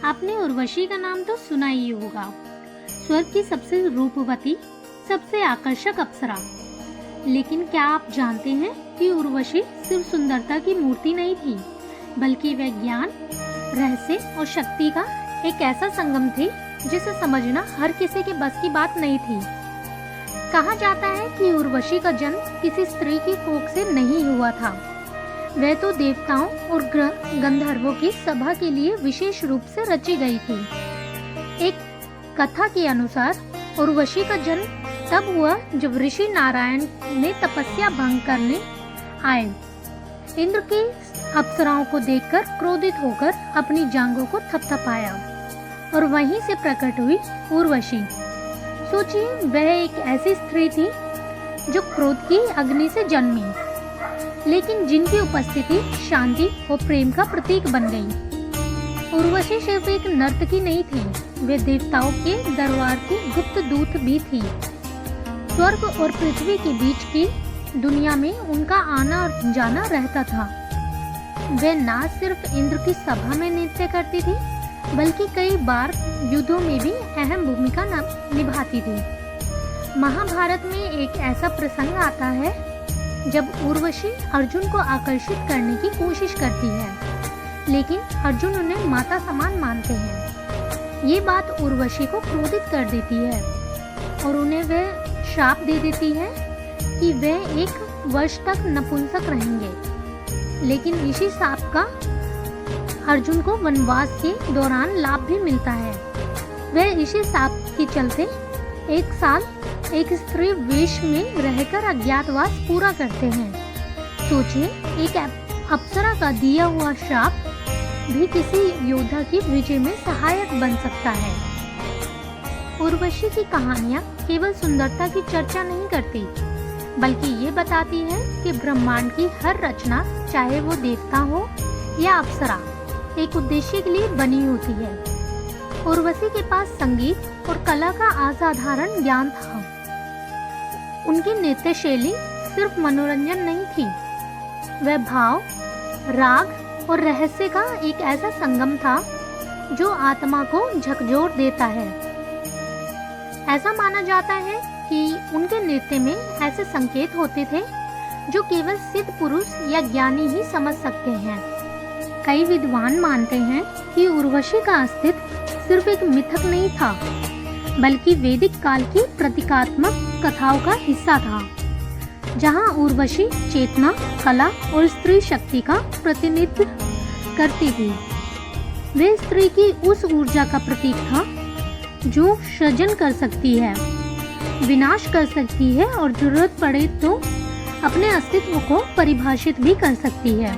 आपने उर्वशी का नाम तो सुना ही होगा। स्वर्ग की सबसे रूपवती, सबसे आकर्षक अप्सरा। लेकिन क्या आप जानते हैं कि उर्वशी सिर्फ सुंदरता की मूर्ति नहीं थी, बल्कि वह ज्ञान, रहस्य और शक्ति का एक ऐसा संगम थी जिसे समझना हर किसी के बस की बात नहीं थी। कहा जाता है कि उर्वशी का जन्म किसी स्त्री की कोख से नहीं हुआ था। वह तो देवताओं और गंधर्वों की सभा के लिए विशेष रूप से रची गई थी। एक कथा के अनुसार उर्वशी का जन्म तब हुआ जब ऋषि नारायण ने तपस्या भंग करने आए। इंद्र के अप्सराओं को देखकर क्रोधित होकर अपनी जांघों को थपथपाया और वहीं से प्रकट हुई उर्वशी। सोचिए, वह एक ऐसी स्त्री थी जो क्रोध की अग्नि से जन्मी, लेकिन जिनकी उपस्थिति शांति और प्रेम का प्रतीक बन गई। उर्वशी सिर्फ एक नर्तकी नहीं थी, वे देवताओं के दरबार की गुप्त दूत भी थी। स्वर्ग और पृथ्वी के बीच की दुनिया में उनका आना और जाना रहता था। वे न सिर्फ इंद्र की सभा में नृत्य करती थी, बल्कि कई बार युद्धों में भी अहम भूमिका निभाती थी। महाभारत में एक ऐसा प्रसंग आता है जब उर्वशी अर्जुन को आकर्षित करने की कोशिश करती है, लेकिन अर्जुन उन्हें माता समान मानते हैं। ये बात उर्वशी को क्रोधित कर देती है और उन्हें वह श्राप दे देती है कि वे 1 वर्ष तक नपुंसक रहेंगे। लेकिन इसी श्राप का अर्जुन को वनवास के दौरान लाभ भी मिलता है। वह इसी श्राप के चलते 1 साल एक स्त्री वेश में रहकर अज्ञातवास पूरा करते हैं। सोचिए, एक अप्सरा का दिया हुआ श्राप भी किसी योद्धा की विजय में सहायक बन सकता है। उर्वशी की कहानियाँ केवल सुंदरता की चर्चा नहीं करती, बल्कि ये बताती है कि ब्रह्मांड की हर रचना, चाहे वो देवता हो या अप्सरा, एक उद्देश्य के लिए बनी होती है। उर्वशी के पास संगीत और कला का असाधारण ज्ञान था। उनकी नृत्य शैली सिर्फ मनोरंजन नहीं थी, वह भाव, राग और रहस्य का एक ऐसा संगम था जो आत्मा को झकझोर देता है। ऐसा माना जाता है कि उनके नृत्य में ऐसे संकेत होते थे जो केवल सिद्ध पुरुष या ज्ञानी ही समझ सकते हैं। कई विद्वान मानते हैं कि उर्वशी का अस्तित्व सिर्फ एक मिथक नहीं था, बल्कि वैदिक काल की प्रतीकात्मक कथाओं का हिस्सा था, जहां उर्वशी चेतना, कला और स्त्री शक्ति का प्रतिनिधित्व करती थी। वे स्त्री की उस ऊर्जा का प्रतीक था जो सृजन कर सकती है, विनाश कर सकती है और जरूरत पड़े तो अपने अस्तित्व को परिभाषित भी कर सकती है।